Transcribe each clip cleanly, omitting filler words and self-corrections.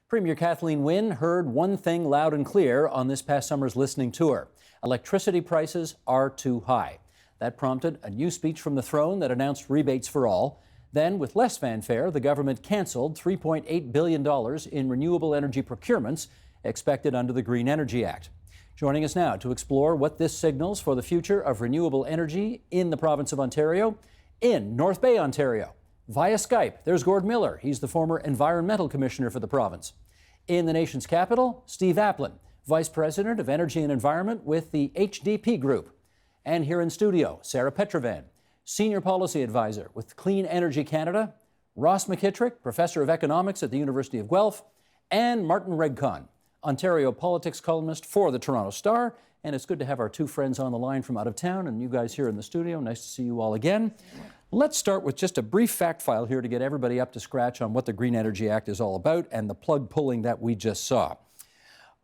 Premier Kathleen Wynne heard one thing loud and clear on this past summer's listening tour. Electricity prices are too high. That prompted a new speech from the throne that announced rebates for all. Then, with less fanfare, the government cancelled $3.8 billion in renewable energy procurements expected under the Green Energy Act. Joining us now to explore what this signals for the future of renewable energy in the province of Ontario, in North Bay, Ontario. Via Skype, there's Gord Miller. He's the former Environmental Commissioner for the province. In the nation's capital, Steve Applin, Vice President of Energy and Environment with the HDP Group. And here in studio, Sarah Petrovan, Senior Policy Advisor with Clean Energy Canada, Ross McKittrick, Professor of Economics at the University of Guelph, and Martin Regcon, Ontario politics columnist for the Toronto Star. And it's good to have our two friends on the line from out of town and you guys here in the studio. Nice to see you all again. Let's start with just a brief fact file here to get everybody up to scratch on what the Green Energy Act is all about and the plug pulling that we just saw.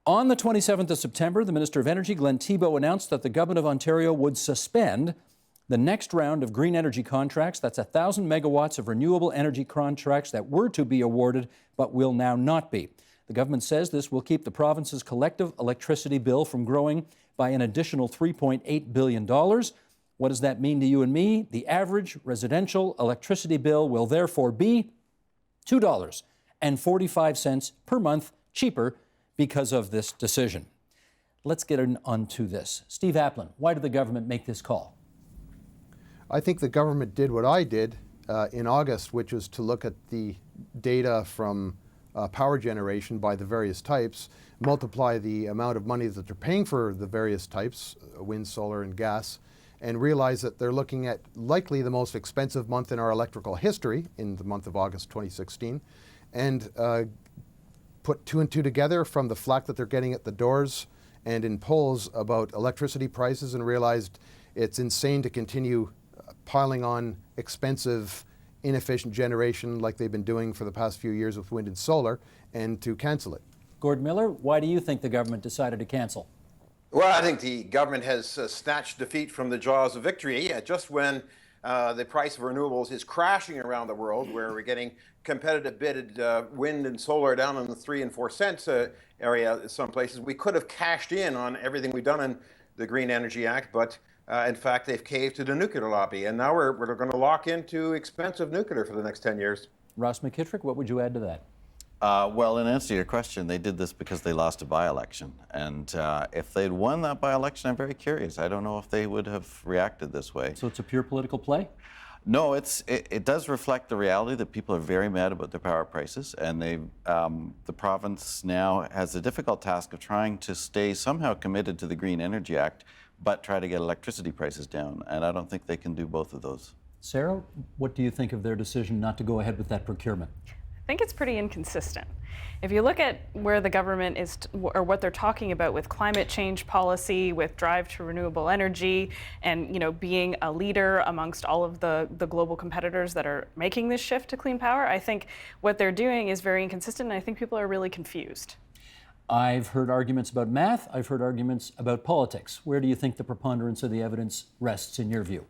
On the 27th of September, the Minister of Energy, Glenn Thibeault, announced that the Government of Ontario would suspend the next round of green energy contracts. That's 1,000 megawatts of renewable energy contracts that were to be awarded but will now not be. The government says this will keep the province's collective electricity bill from growing by an additional $3.8 billion. What does that mean to you and me? The residential electricity bill will therefore be $2.45 per month cheaper because of this decision. Let's get onto this. Steve Applin, why did the government make this call? I think the government did what I did in August, which was to look at the data from power generation by the various types, multiply the amount of money that they're paying for the various types, wind, solar, and gas, and realize that they're looking at likely the most expensive month in our electrical history in the month of August 2016, and put two and two together from the flack that they're getting at the doors and in polls about electricity prices, and realized it's insane to continue piling on expensive, inefficient generation like they've been doing for the past few years with wind and solar, and to cancel it. Gord Miller, why do you think the government decided to cancel? Well, I think the government has snatched defeat from the jaws of victory just when the price of renewables is crashing around the world, where we're getting competitive bidded wind and solar down in the 3 and 4 cents area in some places. We could have cashed in on everything we've done in the Green Energy Act, but in fact, they've caved to the nuclear lobby, and now we're going to lock into expensive nuclear for the next 10 years. Ross McKittrick, what would you add to that? Well, in answer to your question, they did this because they lost a by-election. And if they'd won that by-election, I'm very curious. I don't know if they would have reacted this way. So it's a pure political play? No, it does reflect the reality that people are very mad about their power prices. And the province now has a difficult task of trying to stay somehow committed to the Green Energy Act, but try to get electricity prices down. And I don't think they can do both of those. Sarah, what do you think of their decision not to go ahead with that procurement? I think it's pretty inconsistent. If you look at where the government is, or what they're talking about with climate change policy, with drive to renewable energy, and being a leader amongst all of the global competitors that are making this shift to clean power, I think what they're doing is very inconsistent, and I think people are really confused. I've heard arguments about math. I've heard arguments about politics. Where do you think the preponderance of the evidence rests in your view?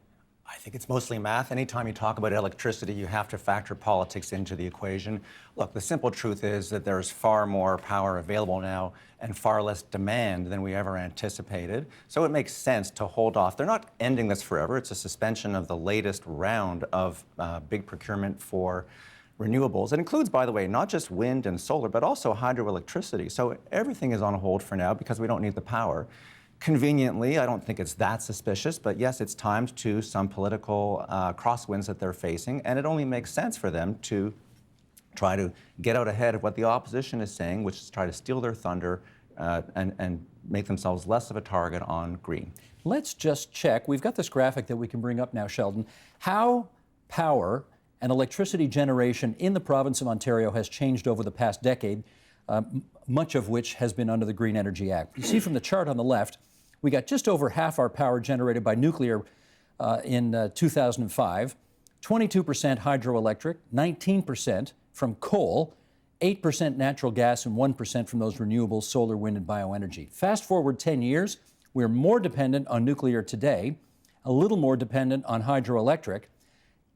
I think it's mostly math. Anytime you talk about electricity, you have to factor politics into the equation. Look, the simple truth is that there's far more power available now and far less demand than we ever anticipated. So it makes sense to hold off. They're not ending this forever. It's a suspension of the latest round of big procurement for renewables. It includes, by the way, not just wind and solar, but also hydroelectricity. So everything is on hold for now because we don't need the power. Conveniently, I don't think it's that suspicious, but yes, it's timed to some political crosswinds that they're facing, and it only makes sense for them to try to get out ahead of what the opposition is saying, which is try to steal their thunder and make themselves less of a target on green. Let's just check. We've got this graphic that we can bring up now, Sheldon. How power and electricity generation in the province of Ontario has changed over the past decade, much of which has been under the Green Energy Act. You see from the chart on the left, we got just over half our power generated by nuclear in 2005, 22% hydroelectric, 19% from coal, 8% natural gas, and 1% from those renewables, solar, wind, and bioenergy. Fast forward 10 years, we're more dependent on nuclear today, a little more dependent on hydroelectric,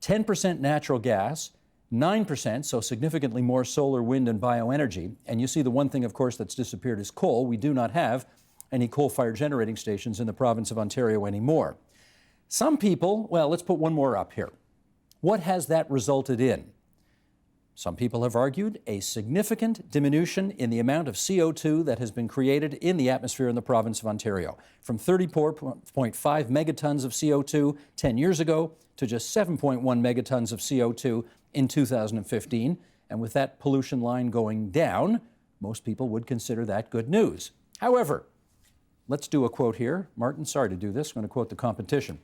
10% natural gas, 9%, so significantly more solar, wind, and bioenergy. And you see the one thing, of course, that's disappeared is coal. We do not have any coal-fired generating stations in the province of Ontario anymore. Some people, well, let's put one more up here. What has that resulted in? Some people have argued a significant diminution in the amount of CO2 that has been created in the atmosphere in the province of Ontario, from 34.5 megatons of CO2 10 years ago to just 7.1 megatons of CO2 in 2015. And with that pollution line going down, most people would consider that good news. However, let's do a quote here. Martin, sorry to do this. I'm going to quote the Competition.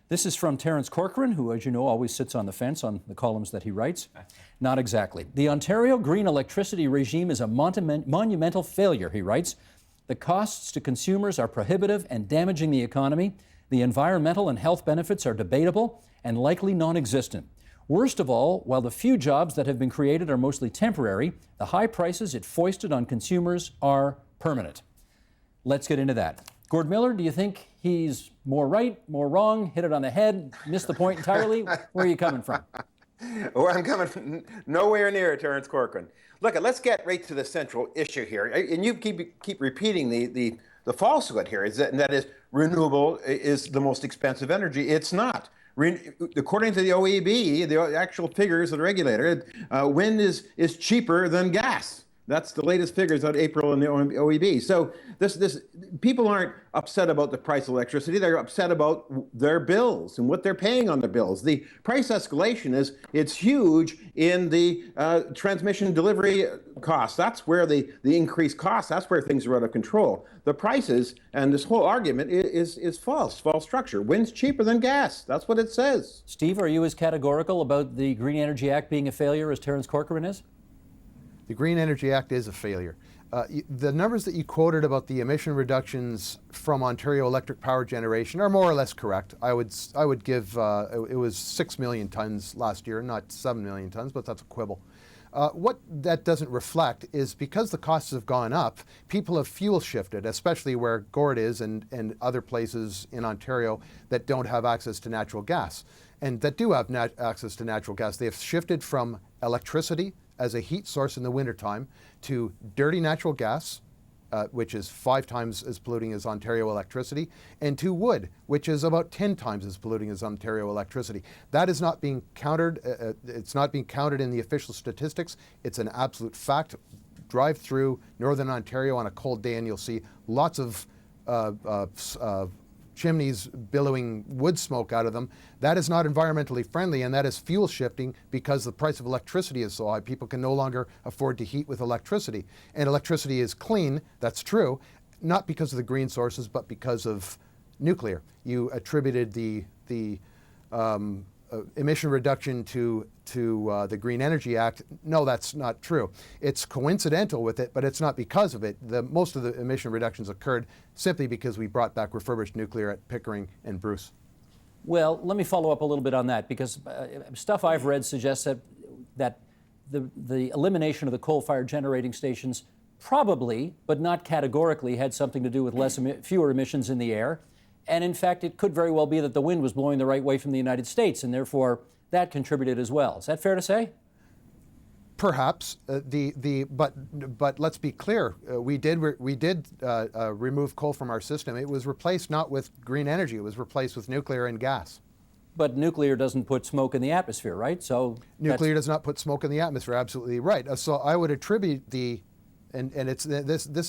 This is from Terence Corcoran, who, as you know, always sits on the fence on the columns that he writes. Not exactly. The Ontario green electricity regime is a monumental failure, he writes. The costs to consumers are prohibitive and damaging the economy. The environmental and health benefits are debatable and likely non-existent. Worst of all, while the few jobs that have been created are mostly temporary, the high prices it foisted on consumers are permanent. Let's get into that. Gord Miller, do you think he's more right, more wrong, hit it on the head, missed the point entirely? Where are you coming from? Well, I'm coming from nowhere near Terence Corcoran. Look, let's get right to the central issue here. And you keep repeating the falsehood here, and that is renewable is the most expensive energy. It's not. According to the OEB, the actual figures of the regulator, wind is cheaper than gas. That's the latest figures out of April in the OEB. So this people aren't upset about the price of electricity. They're upset about their bills and what they're paying on their bills. The price escalation it's huge in the transmission delivery costs. That's where the increased costs. That's where things are out of control. The prices and this whole argument is false structure. Wind's cheaper than gas. That's what it says. Steve, are you as categorical about the Green Energy Act being a failure as Terence Corcoran is? The Green Energy Act is a failure. The numbers that you quoted about the emission reductions from Ontario electric power generation are more or less correct. I would give it was 6 million tons last year, not 7 million tons, but that's a quibble. What that doesn't reflect is because the costs have gone up, people have fuel shifted, especially where Gord is and other places in Ontario that don't have access to natural gas. And that do have access to natural gas. They have shifted from electricity as a heat source in the wintertime to dirty natural gas, which is 5 times as polluting as Ontario electricity, and to wood, which is about 10 times as polluting as Ontario electricity. That is not being countered. It's not being counted in the official statistics. It's an absolute fact. Drive through Northern Ontario on a cold day and you'll see lots of chimneys billowing wood smoke out of them. That is not environmentally friendly, and that is fuel shifting because the price of electricity is so high. People can no longer afford to heat with electricity. And electricity is clean, that's true, not because of the green sources, but because of nuclear. You attributed the emission reduction to the Green Energy Act. No, that's not true. It's coincidental with it, but it's not because of it. Most of the emission reductions occurred simply because we brought back refurbished nuclear at Pickering and Bruce. Well, let me follow up a little bit on that, because stuff I've read suggests that the elimination of the coal-fired generating stations probably, but not categorically, had something to do with fewer emissions in the air. And in fact, it could very well be that the wind was blowing the right way from the United States, and therefore that contributed as well. Is that fair to say? Perhaps. But let's be clear. We did remove coal from our system. It was replaced not with green energy. It was replaced with nuclear and gas. But nuclear doesn't put smoke in the atmosphere, right? So nuclear does not put smoke in the atmosphere. Absolutely right. So I would attribute this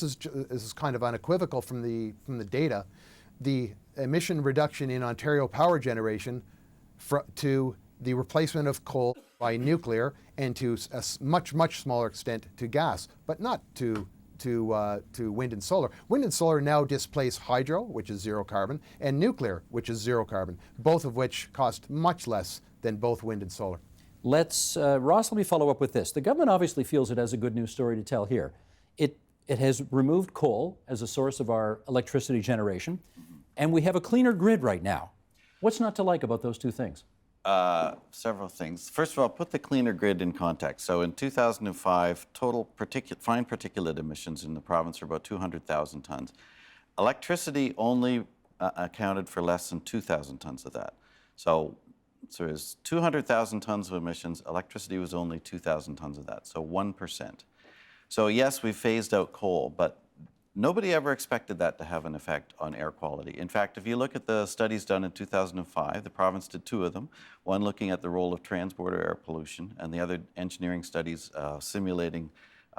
is kind of unequivocal from the data. The emission reduction in Ontario power generation to the replacement of coal by nuclear, and to a much smaller extent to gas, but not to wind and solar. Wind and solar now displace hydro, which is zero carbon, and nuclear, which is zero carbon, both of which cost much less than both wind and solar. Ross, let me follow up with this. The government obviously feels it has a good news story to tell here. It has removed coal as a source of our electricity generation, and we have a cleaner grid right now. What's not to like about those two things? Several things. First of all, put the cleaner grid in context. So in 2005, total fine particulate emissions in the province are about 200,000 tons. Electricity only accounted for less than 2,000 tons of that. So So there's 200,000 tons of emissions. Electricity was only 2,000 tons of that, so 1%. So yes, we phased out coal, but nobody ever expected that to have an effect on air quality. In fact, if you look at the studies done in 2005, the province did two of them, one looking at the role of transborder air pollution and the other engineering studies simulating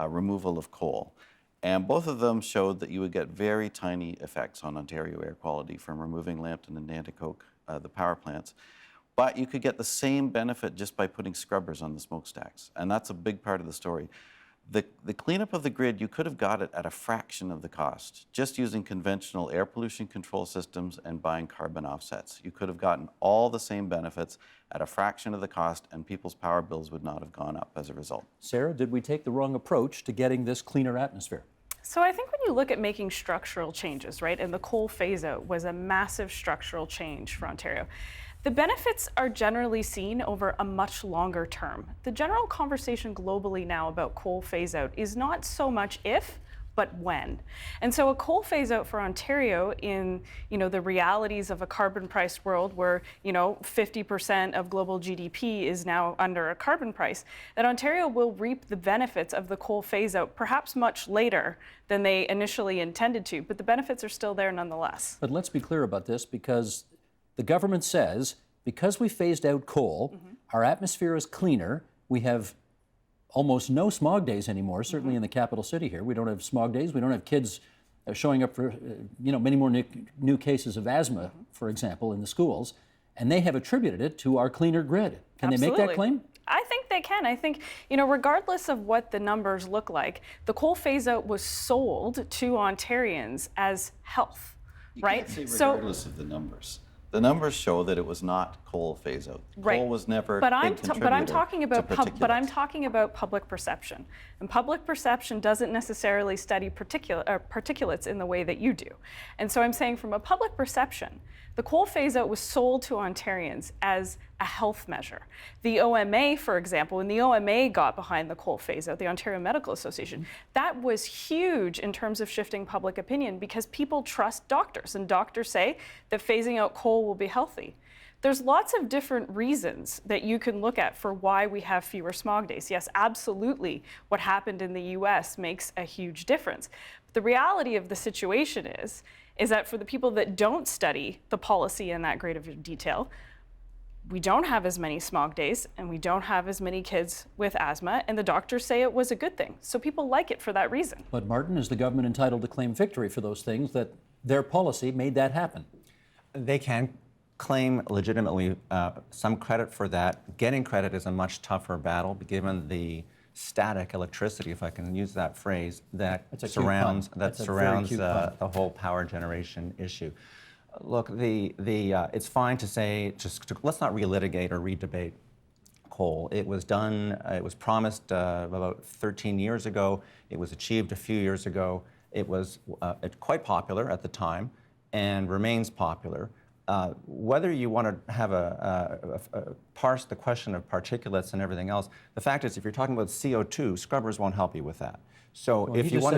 removal of coal. And both of them showed that you would get very tiny effects on Ontario air quality from removing Lambton and Nanticoke, the power plants. But you could get the same benefit just by putting scrubbers on the smokestacks. And that's a big part of the story. The cleanup of the grid, you could have got it at a fraction of the cost, just using conventional air pollution control systems and buying carbon offsets. You could have gotten all the same benefits at a fraction of the cost, and people's power bills would not have gone up as a result. Sarah, did we take the wrong approach to getting this cleaner atmosphere? So I think when you look at making structural changes, right, and the coal phase-out was a massive structural change for Ontario, the benefits are generally seen over a much longer term. The general conversation globally now about coal phase-out is not so much if, but when. And so a coal phase-out for Ontario in, the realities of a carbon price world where, 50% of global GDP is now under a carbon price, that Ontario will reap the benefits of the coal phase-out perhaps much later than they initially intended to, but the benefits are still there nonetheless. But let's be clear about this, because the government says, because we phased out coal, our atmosphere is cleaner. We have almost no smog days anymore, certainly in the capital city here. We don't have smog days. We don't have kids showing up for, many more new cases of asthma, for example, in the schools. And they have attributed it to our cleaner grid. Can they make that claim? I think they can. I think, regardless of what the numbers look like, the coal phase-out was sold to Ontarians as health, right? Can't say regardless of the numbers. The numbers show that it was not coal phase-out. Right. Coal was never but a I'm big contributor but I'm talking about to particulates. talking about public perception, and public perception doesn't necessarily study particulates in the way that you do. And so I'm saying, from a public perception, the coal phase-out was sold to Ontarians as a health measure. The OMA, for example, when the OMA got behind the coal phase-out, the Ontario Medical Association, that was huge in terms of shifting public opinion, because people trust doctors, and doctors say that phasing out coal will be healthy. There's lots of different reasons that you can look at for why we have fewer smog days. Yes, absolutely, what happened in the US makes a huge difference. But the reality of the situation is that for the people that don't study the policy in that great of detail, we don't have as many smog days, and we don't have as many kids with asthma, and the doctors say it was a good thing. So people like it for that reason. But Martin, is the government entitled to claim victory for those things, that their policy made that happen? They can claim legitimately some credit for that. Getting credit is a much tougher battle, given the static electricity, if I can use that phrase, that surrounds the whole power generation issue. Look, it's fine to say, let's not relitigate or redebate coal. It was done, it was promised about 13 years ago. It was achieved a few years ago. It was quite popular at the time and remains popular. Whether you want to have parse the question of particulates and everything else, the fact is, if you're talking about CO2, scrubbers won't help you with that. So Well, if you want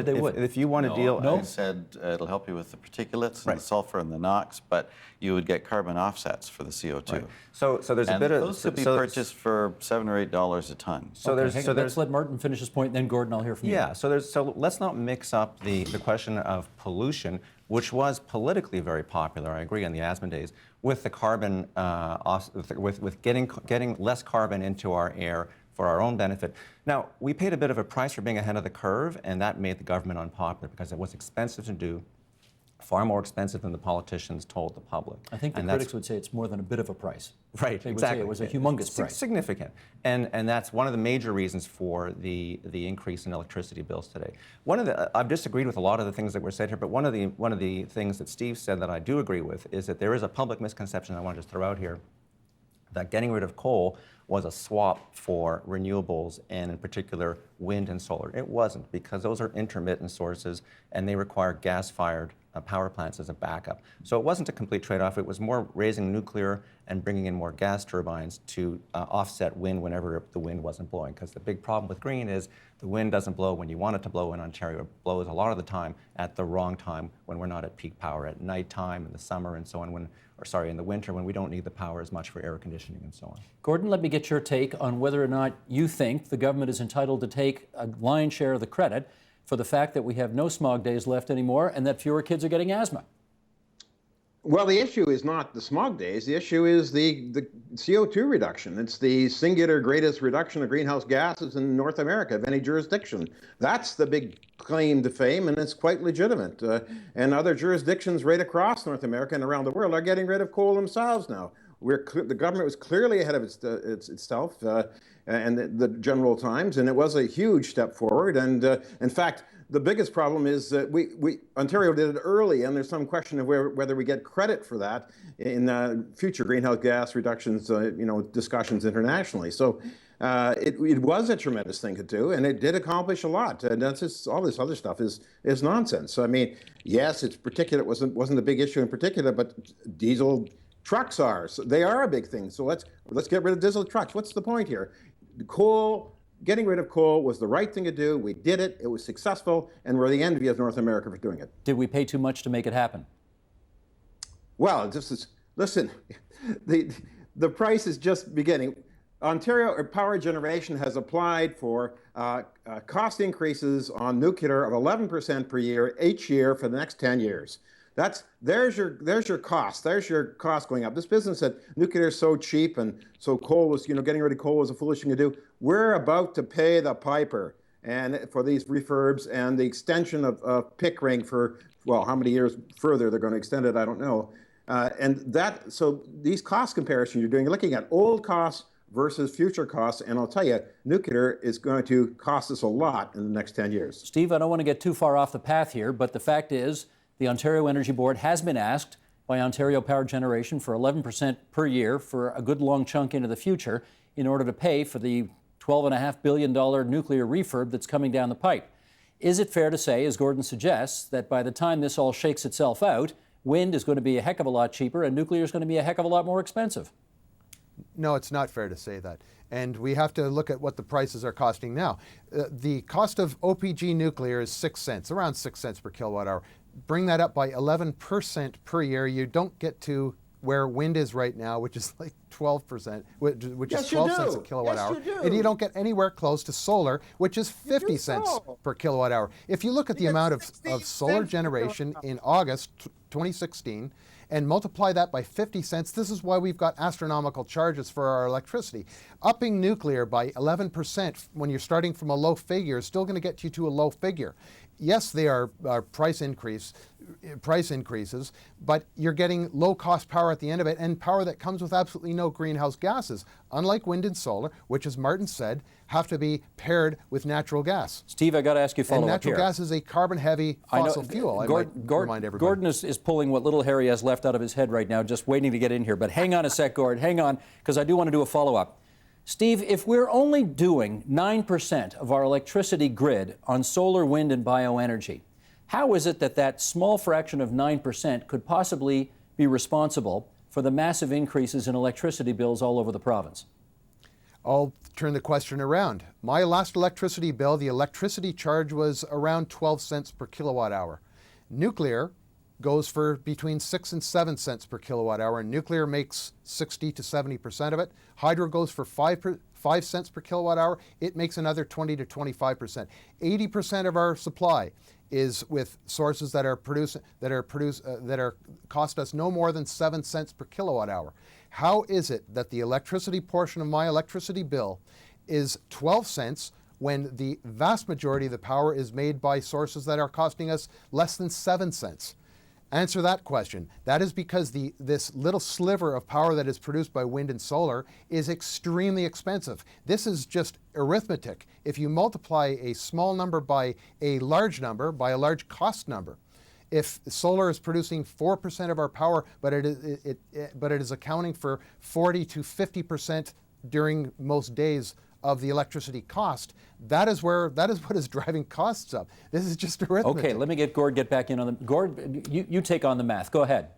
to deal, I said it'll help you with the particulates and the sulfur and the NOx, but you would get carbon offsets for the CO2. Right. So there's and a bit of those could be purchased for $7 or $8 a ton. Let's let Martin finish his point, then Gordon, I'll hear from you. Yeah. So let's not mix up the question of pollution, which was politically very popular, I agree, in the asthma days, with the carbon, with getting less carbon into our air for our own benefit. Now, we paid a bit of a price for being ahead of the curve, and that made the government unpopular because it was expensive to do, far more expensive than the politicians told the public. I think the critics would say it's more than a bit of a price. Right, They would exactly. say it was a humongous price. Significant. And that's one of the major reasons for the increase in electricity bills today. I've disagreed with a lot of the things that were said here, but one of the things that Steve said that I do agree with is that there is a public misconception I want to just throw out here, that getting rid of coal was a swap for renewables, and in particular wind and solar. It wasn't, because those are intermittent sources and they require gas-fired power plants as a backup. So it wasn't a complete trade-off. It was more raising nuclear and bringing in more gas turbines to offset wind whenever the wind wasn't blowing. Because the big problem with green is the wind doesn't blow when you want it to blow in Ontario. It blows a lot of the time at the wrong time, when we're not at peak power, at nighttime, in the summer, and so on, in the winter, when we don't need the power as much for air conditioning and so on. Gordon, let me get your take on whether or not you think the government is entitled to take a lion's share of the credit for the fact that we have no smog days left anymore and that fewer kids are getting asthma. Well, the issue is not the smog days. The issue is the CO2 reduction. It's the singular greatest reduction of greenhouse gases in North America of any jurisdiction. That's the big claim to fame, and it's quite legitimate. And other jurisdictions right across North America and around the world are getting rid of coal themselves now. The government was clearly ahead of itself and the general times, and it was a huge step forward. And in fact, the biggest problem is that Ontario did it early, and there's some question of whether we get credit for that in future greenhouse gas reductions, discussions internationally. So it was a tremendous thing to do, and it did accomplish a lot. And that's just, all this other stuff is nonsense. I mean, yes, it's particular. It wasn't a big issue in particular, but diesel trucks are. So they are a big thing. So let's get rid of diesel trucks. What's the point here? Getting rid of coal was the right thing to do. We did it. It was successful, and we're the envy of North America for doing it. Did we pay too much to make it happen? Well, listen, the price is just beginning. Ontario Power Generation has applied for cost increases on nuclear of 11% per year each year for the next 10 years. There's your cost. There's your cost going up. This business that nuclear is so cheap and so coal was, getting rid of coal was a foolish thing to do. We're about to pay the piper and for these refurbs and the extension of Pickering for, well, how many years further they're going to extend it, I don't know. So these cost comparisons you're looking at old costs versus future costs, and I'll tell you, nuclear is going to cost us a lot in the next 10 years. Steve, I don't want to get too far off the path here, but the fact is, the Ontario Energy Board has been asked by Ontario Power Generation for 11% per year for a good long chunk into the future in order to pay for the $12.5 billion nuclear refurb that's coming down the pipe. Is it fair to say, as Gordon suggests, that by the time this all shakes itself out, wind is going to be a heck of a lot cheaper and nuclear is going to be a heck of a lot more expensive? No, it's not fair to say that. And we have to look at what the prices are costing now. The cost of OPG nuclear is 6 cents, around 6 cents per kilowatt hour. Bring that up by 11% per year, you don't get to where wind is right now, which is like 12%, which is 12 cents a kilowatt hour. And you don't get anywhere close to solar, which is 50 cents per kilowatt hour. If you look at the amount of solar generation in August 2016 and multiply that by 50 cents, this is why we've got astronomical charges for our electricity. Upping nuclear by 11% when you're starting from a low figure is still going to get you to a low figure. Yes, they are price increases, but you're getting low-cost power at the end of it, and power that comes with absolutely no greenhouse gases, unlike wind and solar, which, as Martin said, have to be paired with natural gas. Steve, I got to ask you a follow-up here. And natural gas is a carbon-heavy fossil fuel. Remind everybody. Gordon is pulling what little hair he has left out of his head right now, just waiting to get in here. But hang on a sec, Gord. Hang on, because I do want to do a follow-up. Steve, if we're only doing 9% of our electricity grid on solar, wind, and bioenergy, how is it that that small fraction of 9% could possibly be responsible for the massive increases in electricity bills all over the province? I'll turn the question around. My last electricity bill, the electricity charge was around 12 cents per kilowatt hour. Nuclear goes for between 6 and 7 cents per kilowatt hour. Nuclear makes 60 to 70% of it. Hydro goes for 5 cents per kilowatt hour. It makes another 20 to 25%. 80% of our supply is with sources that cost us no more than 7 cents per kilowatt hour. How is it that the electricity portion of my electricity bill is 12 cents when the vast majority of the power is made by sources that are costing us less than 7 cents? Answer that question. That is because this little sliver of power that is produced by wind and solar is extremely expensive. This is just arithmetic. If you multiply a small number by a large number, by a large cost number, if solar is producing 4% of our power, but it is accounting for 40 to 50% during most days of the electricity cost, that is what is driving costs up. This is just arithmetic. Okay, let me get Gord get back in on the Gord. You take on the math. Go ahead.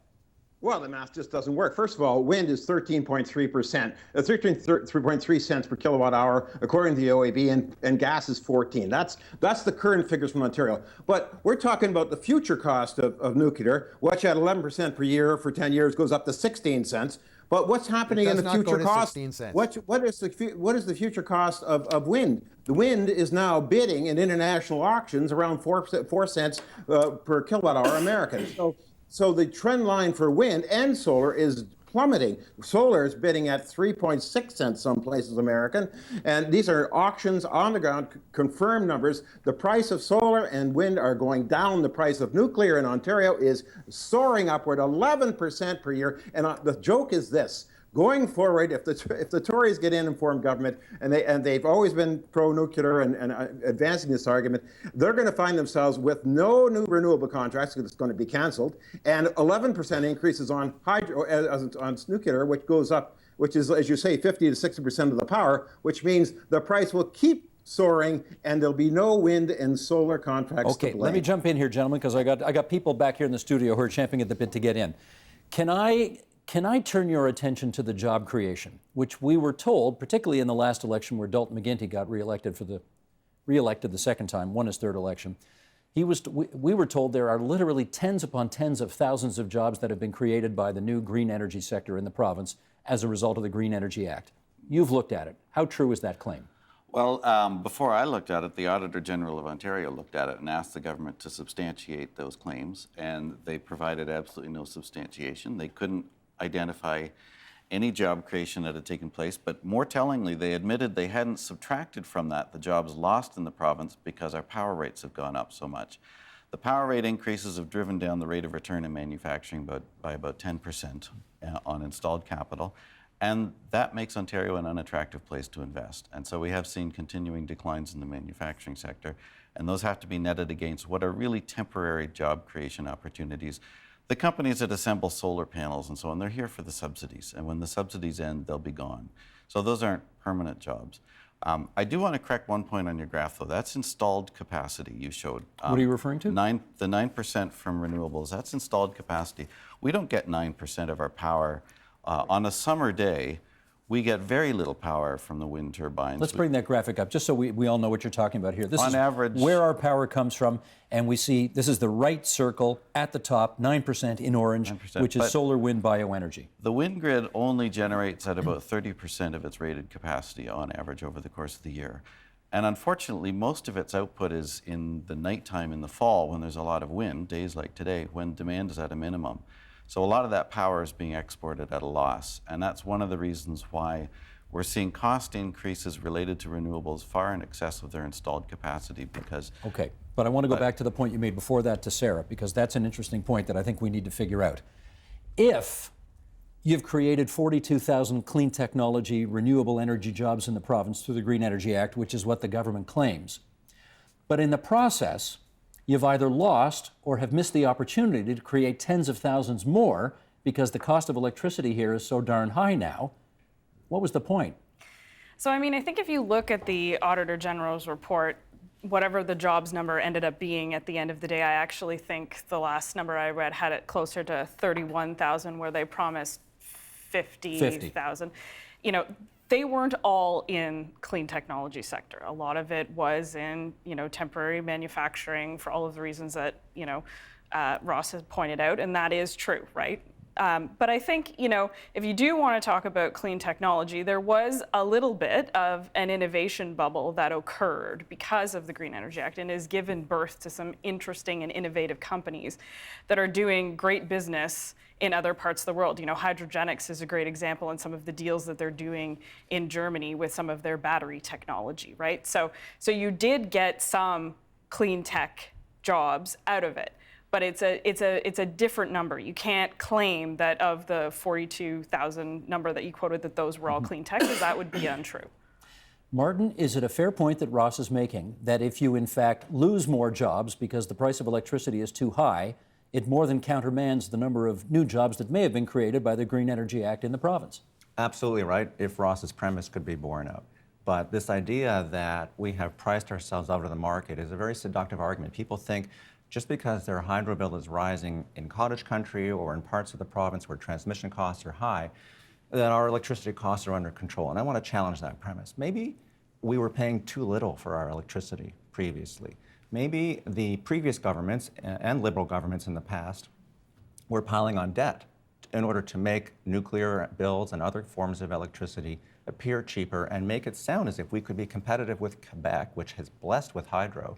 Well, the math just doesn't work. First of all, wind is 13.3%, 13.3 cents per kilowatt hour, according to the OEB, and gas is 14. That's the current figures from Ontario. But we're talking about the future cost of nuclear, which at 11% per year for 10 years goes up to 16 cents. But what's happening in the future cost? What is the future cost of wind? The wind is now bidding in international auctions around 4 cents per kilowatt hour American. So the trend line for wind and solar is plummeting. Solar is bidding at 3.6 cents some places American, and these are auctions on the ground, confirmed numbers. The price of solar and wind are going down. The price of nuclear in Ontario is soaring upward 11% per year. And the joke is this. Going forward, if the Tories get in and form government, and they've always been pro-nuclear and advancing this argument, they're going to find themselves with no new renewable contracts because it's going to be canceled, and 11% increases on on nuclear, which goes up, which is, as you say, 50 to 60% of the power, which means the price will keep soaring, and there'll be no wind and solar contracts. Okay, let me jump in here, gentlemen, because I got people back here in the studio who are champing at the bit to get in. Can I turn your attention to the job creation, which we were told, particularly in the last election where Dalton McGuinty got reelected the second time, won his third election. We were told there are literally tens upon tens of thousands of jobs that have been created by the new green energy sector in the province as a result of the Green Energy Act. You've looked at it. How true is that claim? Well, before I looked at it, the Auditor General of Ontario looked at it and asked the government to substantiate those claims, and they provided absolutely no substantiation. They couldn't identify any job creation that had taken place, but more tellingly, they admitted they hadn't subtracted from that the jobs lost in the province because our power rates have gone up so much. The power rate increases have driven down the rate of return in manufacturing by about 10% on installed capital, and that makes Ontario an unattractive place to invest. And so we have seen continuing declines in the manufacturing sector, and those have to be netted against what are really temporary job creation opportunities. The companies that assemble solar panels and so on, they're here for the subsidies, and when the subsidies end, they'll be gone. So those aren't permanent jobs. I do want to correct one point on your graph, though. That's installed capacity you showed. What are you referring to? The 9% from renewables, that's installed capacity. We don't get 9% of our power. On a summer day, we get very little power from the wind turbines. Let's bring that graphic up, just so we all know what you're talking about here. This is average, where our power comes from, and we see this is the right circle at the top, 9% in orange, 9%, which is solar, wind, bioenergy. The wind grid only generates at about 30% of its rated capacity on average over the course of the year. And unfortunately, most of its output is in the nighttime in the fall when there's a lot of wind, days like today, when demand is at a minimum. So a lot of that power is being exported at a loss, and that's one of the reasons why we're seeing cost increases related to renewables far in excess of their installed capacity because... Okay, but I want to go back to the point you made before that to Sarah, because that's an interesting point that I think we need to figure out. If you've created 42,000 clean technology, renewable energy jobs in the province through the Green Energy Act, which is what the government claims, but in the process, you've either lost or have missed the opportunity to create tens of thousands more because the cost of electricity here is so darn high now. What was the point? So, I mean, I think if you look at the Auditor General's report, whatever the jobs number ended up being at the end of the day, I actually think the last number I read had it closer to 31,000, where they promised 50,000. You know, they weren't all in clean technology sector. A lot of it was in, temporary manufacturing for all of the reasons that, Ross has pointed out, and that is true, right? But I think, if you do want to talk about clean technology, there was a little bit of an innovation bubble that occurred because of the Green Energy Act and has given birth to some interesting and innovative companies that are doing great business in other parts of the world. Hydrogenics is a great example in some of the deals that they're doing in Germany with some of their battery technology, right? So you did get some clean tech jobs out of it. But it's a different number. You can't claim that of the 42,000 number that you quoted that those were all clean tech, because that would be untrue. Martin, is it a fair point that Ross is making that if you in fact lose more jobs because the price of electricity is too high, it more than countermands the number of new jobs that may have been created by the Green Energy Act in the province? Absolutely right, if Ross's premise could be borne out. But this idea that we have priced ourselves out of the market is a very seductive argument. People think just because their hydro bill is rising in cottage country or in parts of the province where transmission costs are high, that our electricity costs are under control. And I want to challenge that premise. Maybe we were paying too little for our electricity previously. Maybe the previous governments and Liberal governments in the past were piling on debt in order to make nuclear builds and other forms of electricity appear cheaper and make it sound as if we could be competitive with Quebec, which is blessed with hydro,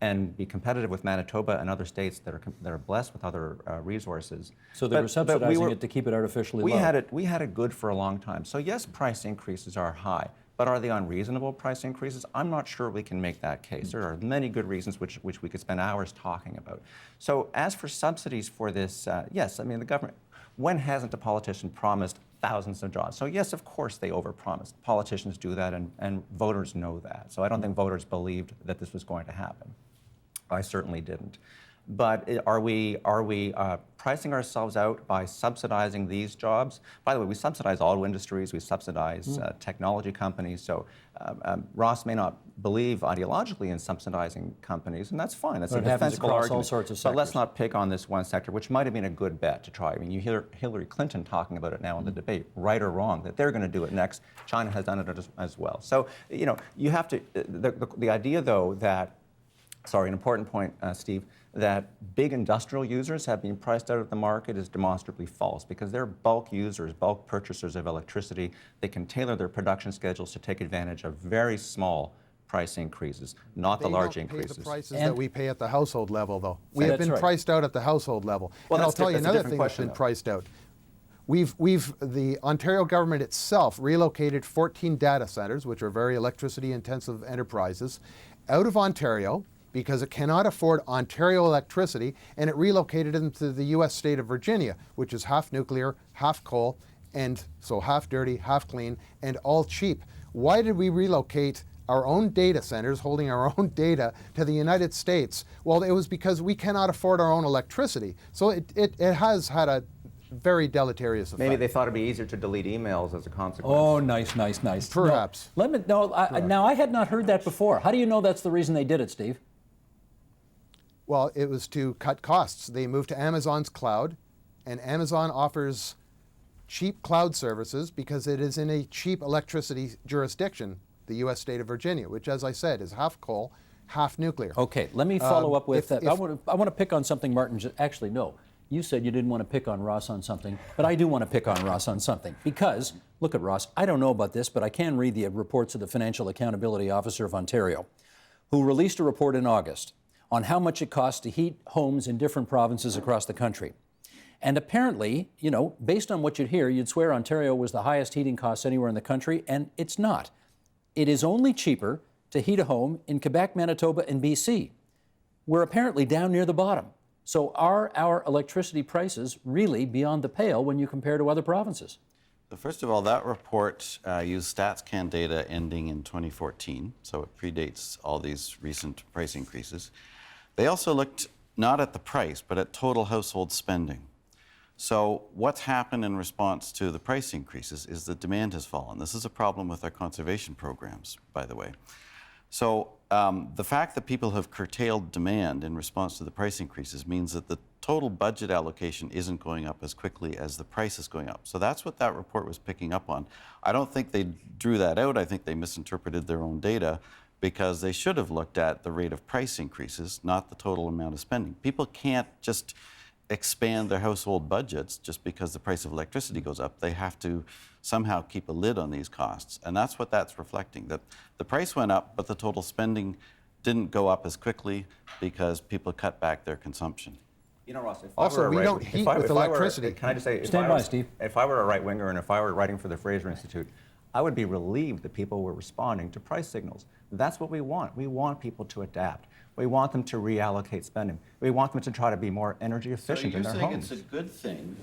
and be competitive with Manitoba and other states that are blessed with other resources. So they were subsidizing it to keep it artificially low. We had it good for a long time. So yes, price increases are high, but are they unreasonable price increases? I'm not sure we can make that case. There are many good reasons which we could spend hours talking about. So as for subsidies for this, yes, I mean the government, when hasn't a politician promised thousands of jobs? So yes, of course they overpromised. Politicians do that, and voters know that. So I don't think voters believed that this was going to happen. I certainly didn't. But are we pricing ourselves out by subsidizing these jobs? By the way, we subsidize auto industries, we subsidize technology companies. So Ross may not believe ideologically in subsidizing companies, and that's fine. That's a defensible argument. All sorts of but sectors. let's not pick on this one sector, which might have been a good bet to try. I mean, you hear Hillary Clinton talking about it now in the debate, right or wrong, that they're going to do it next. China has done it as well. So, you know, you have to, the idea though that, sorry, an important point, Steve, that big industrial users have been priced out of the market is demonstrably false because they're bulk users, bulk purchasers of electricity. They can tailor their production schedules to take advantage of very small price increases, not the large increases. They don't pay the prices that we pay at the household level, though. We have That's been right. priced out at the household level. Well, and I'll that's tell you that's a another different thing that's question, been though. priced out. The Ontario government itself relocated 14 data centers, which are very electricity intensive enterprises, out of Ontario because it cannot afford Ontario electricity, and it relocated them to the US state of Virginia, which is half nuclear, half coal, and so half dirty, half clean, and all cheap. Why did we relocate our own data centers, holding our own data, to the United States? Well, it was because we cannot afford our own electricity. So it has had a very deleterious effect. Maybe they thought it'd be easier to delete emails as a consequence. Oh, nice, nice, nice. Perhaps. Now, I had not heard that before. How do you know that's the reason they did it, Steve? Well, it was to cut costs. They moved to Amazon's cloud, and Amazon offers cheap cloud services because it is in a cheap electricity jurisdiction, the U.S. state of Virginia, which, as I said, is half coal, half nuclear. Okay, let me follow up with that. I want to pick on something Martin actually, no. You said you didn't want to pick on Ross on something, but I do want to pick on Ross on something because, look at Ross, I don't know about this, but I can read the reports of the Financial Accountability Officer of Ontario, who released a report in August on how much it costs to heat homes in different provinces across the country. And apparently, you know, based on what you'd hear, you'd swear Ontario was the highest heating costs anywhere in the country, and it's not. It is only cheaper to heat a home in Quebec, Manitoba, and BC. We're apparently down near the bottom. So are our electricity prices really beyond the pale when you compare to other provinces? So first of all, that report used StatsCan data ending in 2014, so it predates all these recent price increases. They also looked not at the price, but at total household spending. So what's happened in response to the price increases is the demand has fallen. This is a problem with our conservation programs, by the way. So the fact that people have curtailed demand in response to the price increases means that the total budget allocation isn't going up as quickly as the price is going up. So that's what that report was picking up on. I don't think they drew that out. I think they misinterpreted their own data because they should have looked at the rate of price increases, not the total amount of spending. People can't just expand their household budgets just because the price of electricity goes up. They have to somehow keep a lid on these costs. And that's what that's reflecting, that the price went up, but the total spending didn't go up as quickly because people cut back their consumption. You know, Ross, Also, we don't heat with electricity. Can I just say, Stand by, Steve. If I were a right-winger and if I were writing for the Fraser Institute, I would be relieved that people were responding to price signals. That's what we want. We want people to adapt. We want them to reallocate spending. We want them to try to be more energy efficient in their homes. So you're saying it's a good thing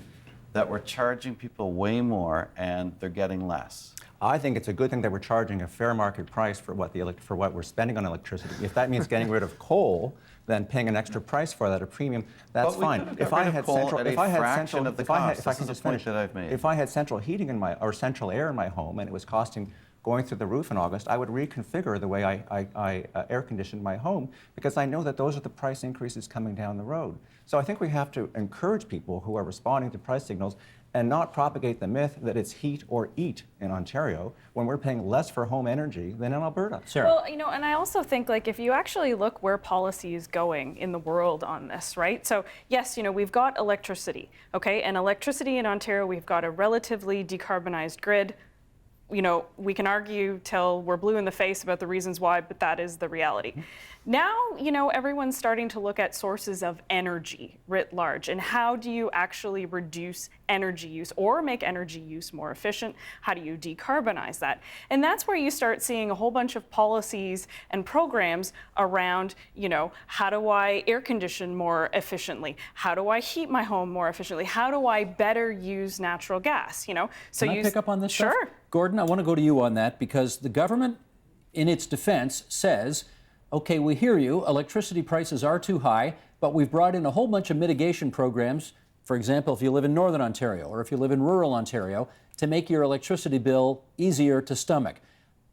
that we're charging people way more and they're getting less? I think it's a good thing that we're charging a fair market price for what we're spending on electricity. If that means getting rid of coal, then paying an extra price for that, a premium, that's But we fine. could have got rid of coal at a fraction of the cost. If I This can is just the point finish, that I've made. if I had central heating in my, or central air in my home, and it was going through the roof in August, I would reconfigure the way I air conditioned my home, because I know that those are the price increases coming down the road. So I think we have to encourage people who are responding to price signals and not propagate the myth that it's heat or eat in Ontario when we're paying less for home energy than in Alberta. Sarah. Well, and I also think, like, if you actually look where policy is going in the world on this, right? So yes, we've got electricity, okay? And electricity in Ontario, we've got a relatively decarbonized grid. We can argue till we're blue in the face about the reasons why, but that is the reality. Now, everyone's starting to look at sources of energy writ large, and how do you actually reduce energy use or make energy use more efficient? How do you decarbonize that? And that's where you start seeing a whole bunch of policies and programs around, how do I air condition more efficiently? How do I heat my home more efficiently? How do I better use natural gas? So Can I pick up on this Sure. stuff? Gordon, I want to go to you on that, because the government, in its defense, says, okay, we hear you, electricity prices are too high, but we've brought in a whole bunch of mitigation programs, for example, if you live in Northern Ontario or if you live in rural Ontario, to make your electricity bill easier to stomach.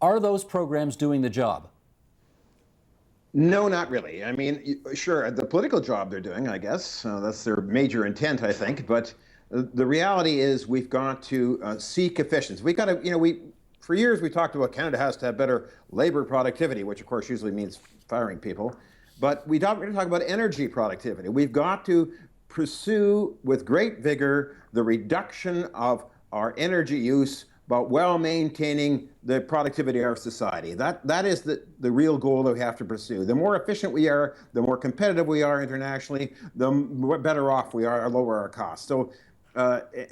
Are those programs doing the job? No, not really. I mean, sure, the political job they're doing, I guess. That's their major intent, I think. But the reality is we've got to seek efficiency. We've got to, for years we talked about Canada has to have better labor productivity, which of course usually means firing people. But we're going to talk about energy productivity. We've got to pursue with great vigor the reduction of our energy use, but while maintaining the productivity of our society. That is the real goal that we have to pursue. The more efficient we are, the more competitive we are internationally, the better off we are, lower our costs. So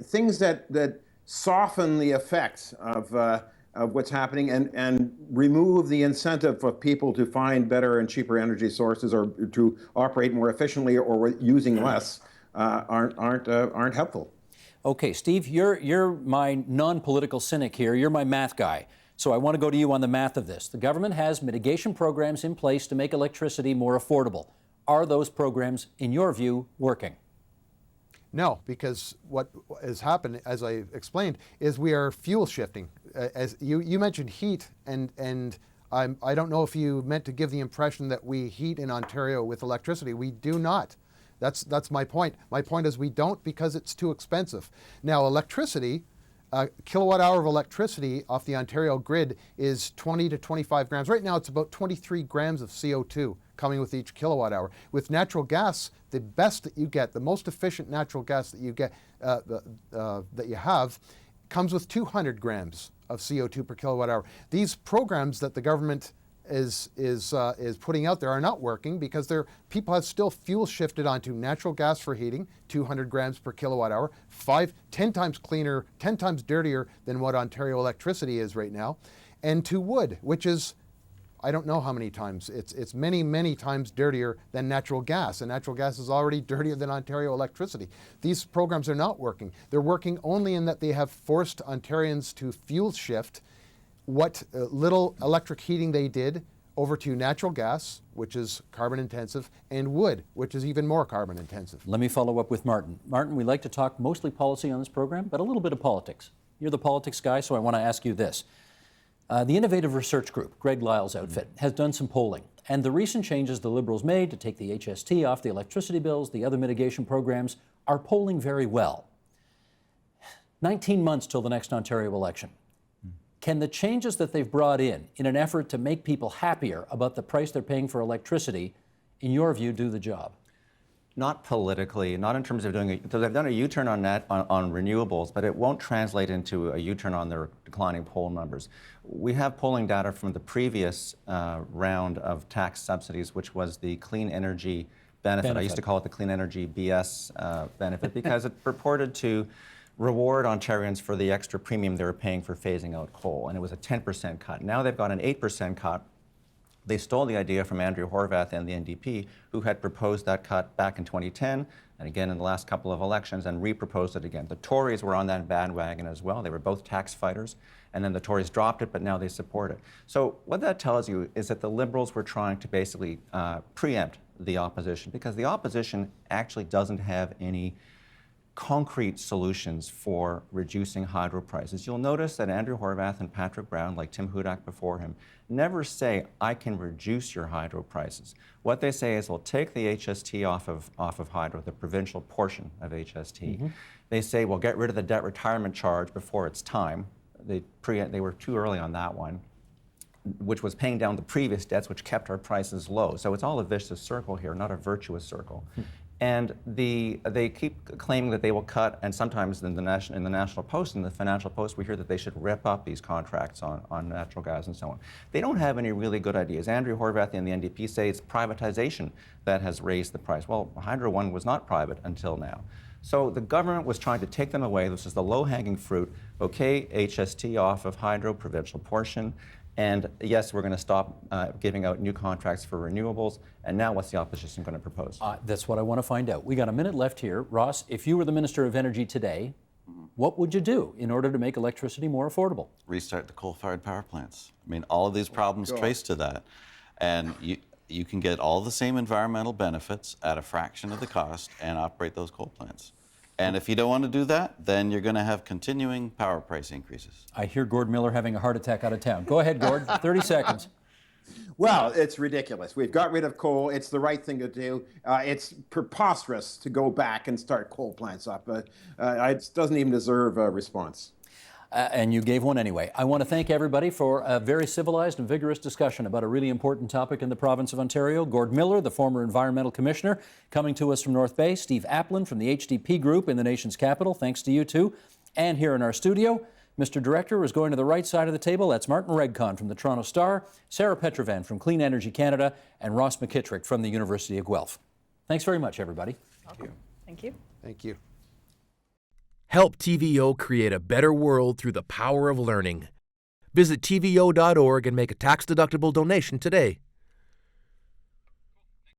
things that soften the effects of what's happening and remove the incentive for people to find better and cheaper energy sources or to operate more efficiently or using less aren't helpful. Okay, Steve, you're my non-political cynic here. You're my math guy. So I want to go to you on the math of this. The government has mitigation programs in place to make electricity more affordable. Are those programs, in your view, working? No, because what has happened, as I explained, is we are fuel shifting. As you mentioned heat, and I don't know if you meant to give the impression that we heat in Ontario with electricity. We do not. That's my point. My point is we don't, because it's too expensive. Now, electricity, a kilowatt hour of electricity off the Ontario grid is 20 to 25 grams. Right now, it's about 23 grams of CO2 coming with each kilowatt hour. With natural gas, the best that you get, the most efficient natural gas that you get, that you have, comes with 200 grams of CO2 per kilowatt hour. These programs that the government is putting out there are not working, because people have still fuel shifted onto natural gas for heating, 200 grams per kilowatt hour, 10 times cleaner, 10 times dirtier than what Ontario electricity is right now, and to wood, which is, I don't know how many times, it's many, many times dirtier than natural gas, and natural gas is already dirtier than Ontario electricity. These programs are not working. They're working only in that they have forced Ontarians to fuel shift what little electric heating they did over to natural gas, which is carbon intensive, and wood, which is even more carbon intensive. Let me follow up with Martin. Martin, we like to talk mostly policy on this program, but a little bit of politics. You're the politics guy, so I want to ask you this. The Innovative Research Group, Greg Lyle's outfit, has done some polling, and the recent changes the Liberals made to take the HST off the electricity bills, the other mitigation programs, are polling very well. 19 months till the next Ontario election. Can the changes that they've brought in an effort to make people happier about the price they're paying for electricity, in your view, do the job? Not politically, not in terms of doing it. So they've done a U-turn on renewables, but it won't translate into a U-turn on their declining poll numbers. We have polling data from the previous round of tax subsidies, which was the clean energy benefit. I used to call it the clean energy BS benefit, because it purported to reward Ontarians for the extra premium they were paying for phasing out coal, and it was a 10% cut. Now they've got an 8% cut, They stole the idea from Andrew Horwath and the NDP, who had proposed that cut back in 2010, and again in the last couple of elections, and re-proposed it again. The Tories were on that bandwagon as well. They were both tax fighters, and then the Tories dropped it, but now they support it. So what that tells you is that the Liberals were trying to basically preempt the opposition, because the opposition actually doesn't have any concrete solutions for reducing hydro prices. You'll notice that Andrew Horwath and Patrick Brown, like Tim Hudak before him, never say, I can reduce your hydro prices. What they say is, we'll take the HST off of hydro, the provincial portion of HST. They say, we'll get rid of the debt retirement charge before it's time. They were too early on that one, which was paying down the previous debts, which kept our prices low. So it's all a vicious circle here, not a virtuous circle. And they keep claiming that they will cut, and sometimes in the National Post, in the Financial Post, we hear that they should rip up these contracts on natural gas and so on. They don't have any really good ideas. Andrew Horwath and the NDP say it's privatization that has raised the price. Well, Hydro One was not private until now. So the government was trying to take them away. This is the low-hanging fruit. Okay, HST off of hydro, provincial portion. And yes, we're going to stop giving out new contracts for renewables. And now what's the opposition going to propose? That's what I want to find out. We got a minute left here. Ross, if you were the Minister of Energy today, what would you do in order to make electricity more affordable? Restart the coal-fired power plants. I mean, all of these problems trace to that. And you can get all the same environmental benefits at a fraction of the cost and operate those coal plants. And if you don't want to do that, then you're going to have continuing power price increases. I hear Gord Miller having a heart attack out of town. Go ahead, Gord. 30 seconds. Well, it's ridiculous. We've got rid of coal. It's the right thing to do. It's preposterous to go back and start coal plants up. It doesn't even deserve a response. And you gave one anyway. I want to thank everybody for a very civilized and vigorous discussion about a really important topic in the province of Ontario. Gord Miller, the former Environmental Commissioner, coming to us from North Bay. Steve Applin from the HDP Group in the nation's capital. Thanks to you too. And here in our studio, Mr. Director is going to the right side of the table. That's Martin Regcon from the Toronto Star, Sarah Petrovan from Clean Energy Canada, and Ross McKittrick from the University of Guelph. Thanks very much, everybody. Thank you. Thank you. Thank you. Help TVO create a better world through the power of learning. Visit TVO.org and make a tax-deductible donation today.